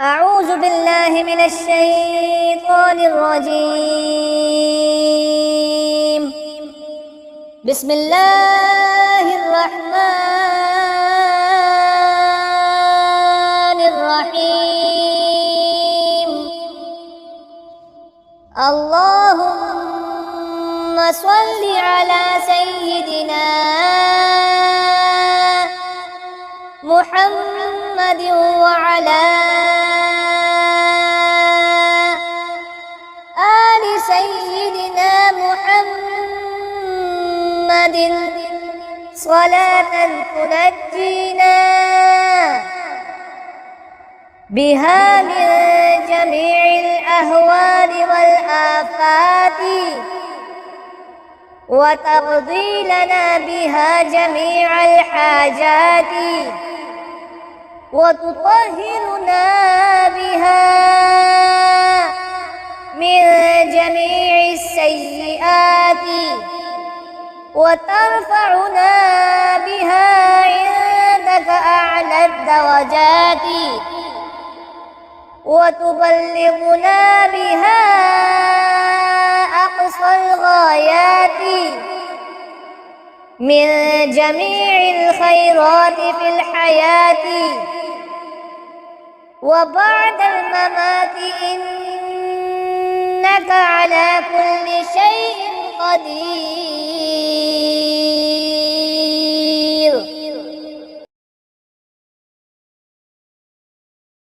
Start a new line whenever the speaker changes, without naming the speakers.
أعوذ بالله من الشيطان الرجيم. بسم الله الرحمن الرحيم. اللهم صل على سيدنا محمد وعلى آل سيدنا محمد صلاة تنجينا بها من جميع الأهوال والآفات وتقضي لنا بها جميع الحاجات وتطهرنا بها من جميع السيئات وترفعنا بها عندك أعلى الدرجات وتبلغنا بها أقصى الغايات من جميع الخيرات في الحياة وبعد الممات إنك على كل شيء قدير.